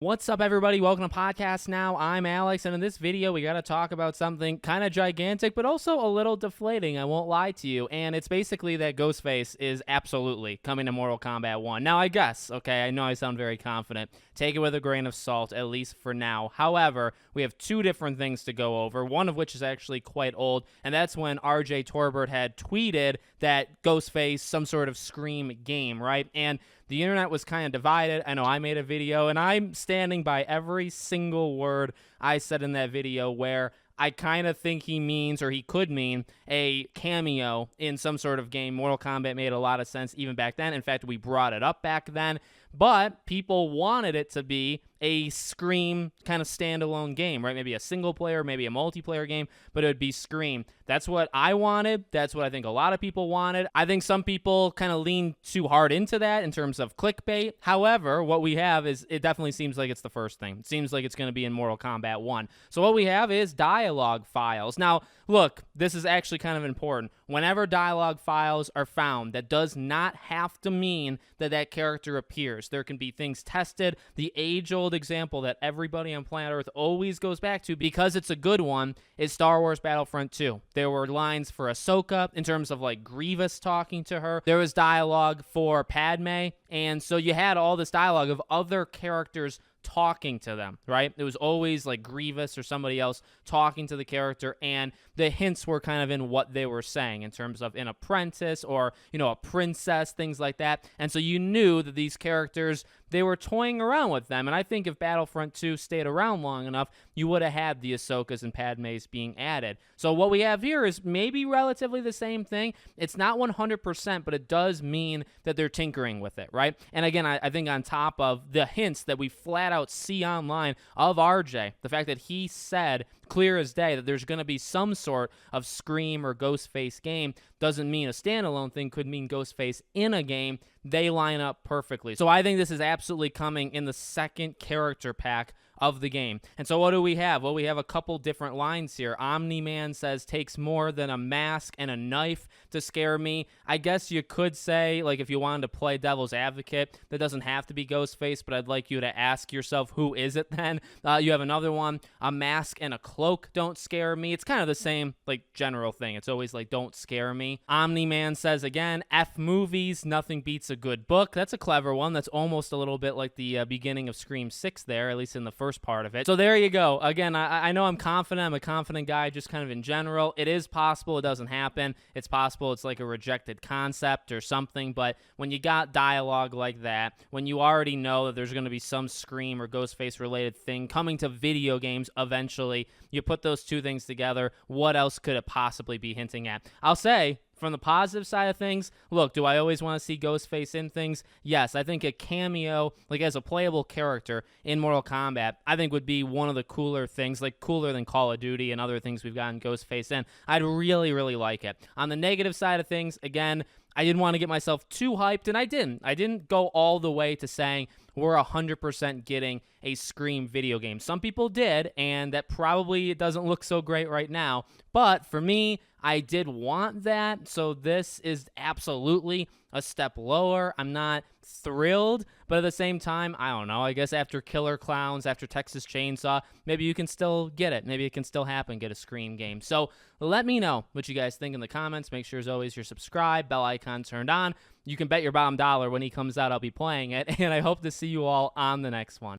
What's up, everybody? Welcome to Podcast Now. I'm Alex, and in this video, we got to talk about something kind of gigantic, but also a little deflating, I won't lie to you, and it's basically that Ghostface is absolutely coming to Mortal Kombat 1. Now, I guess, okay, I know I sound very confident. Take it with a grain of salt, at least for now. However, we have two different things to go over, one of which is actually quite old, and that's when RJ Torbert had tweeted that Ghostface, some sort of Scream game, right? And the internet was kind of divided. I know I made a video, and I'm standing by every single word I said in that video where I kind of think he means, or he could mean, a cameo in some sort of game. Mortal Kombat made a lot of sense even back then. In fact, we brought it up back then, but people wanted it to be a Scream kind of standalone game, right? Maybe a single player, maybe a multiplayer game, but it would be Scream. That's what I wanted. That's what I think a lot of people wanted. I think some people kind of lean too hard into that in terms of clickbait. However, what we have is, it definitely seems like it's the first thing. It seems like it's going to be in Mortal Kombat 1. So what we have is dialogue files. Now, look, this is actually kind of important. Whenever dialogue files are found, that does not have to mean that that character appears. There can be things tested. The age-old example that everybody on planet Earth always goes back to, because it's a good one, is Star Wars Battlefront 2. There were lines for Ahsoka in terms of like Grievous talking to her. There was dialogue for Padme, and so you had all this dialogue of other characters talking to them, right? It was always like Grievous or somebody else talking to the character, and the hints were kind of in what they were saying in terms of an apprentice or, you know, a princess, things like that. And so you knew that these characters, they were toying around with them. And I think if Battlefront 2 stayed around long enough, you would have had the Ahsokas and Padmes being added. So what we have here is maybe relatively the same thing. It's not 100%, but it does mean that they're tinkering with it, right? And again, I think on top of the hints that we flat out see online of RJ, the fact that he said clear as day that there's going to be some sort of Scream or Ghostface game doesn't mean a standalone thing, could mean Ghostface in a game. They line up perfectly. So I think this is absolutely coming in the second character pack of the game. And so what do we have? Well, we have a couple different lines here. Omni-Man says, takes more than a mask and a knife to scare me. I guess you could say, like, if you wanted to play devil's advocate, that doesn't have to be Ghostface, but I'd like you to ask yourself, who is it then? You have another one, a mask and a cloak don't scare me. It's kind of the same, like, general thing. It's always like, don't scare me. Omni-Man says again, F movies, nothing beats a good book. That's a clever one. That's almost a little bit like the beginning of Scream 6 there, at least in the first part of it. So there you go. Again, I know I'm confident. I'm a confident guy just kind of in general. It is possible it doesn't happen. It's possible it's like a rejected concept or something, but when you got dialogue like that, when you already know that there's going to be some Scream or Ghostface related thing coming to video games eventually, you put those two things together, what else could it possibly be hinting at? I'll say, from the positive side of things, look, do I always want to see Ghostface in things? Yes, I think a cameo, like as a playable character in Mortal Kombat, I think would be one of the cooler things, like cooler than Call of Duty and other things we've gotten Ghostface in. I'd really, really like it. On the negative side of things, again, I didn't want to get myself too hyped, and I didn't. I didn't go all the way to saying we're 100% getting a Scream video game. Some people did, and that probably doesn't look so great right now. But for me, I did want that, so this is absolutely a step lower. I'm not thrilled, but at the same time, I don't know. I guess after Killer Clowns, after Texas Chainsaw, maybe you can still get it. Maybe it can still happen, get a Scream game. So let me know what you guys think in the comments. Make sure, as always, you're subscribed, bell icon turned on. You can bet your bottom dollar when he comes out, I'll be playing it, and I hope to see you all on the next one.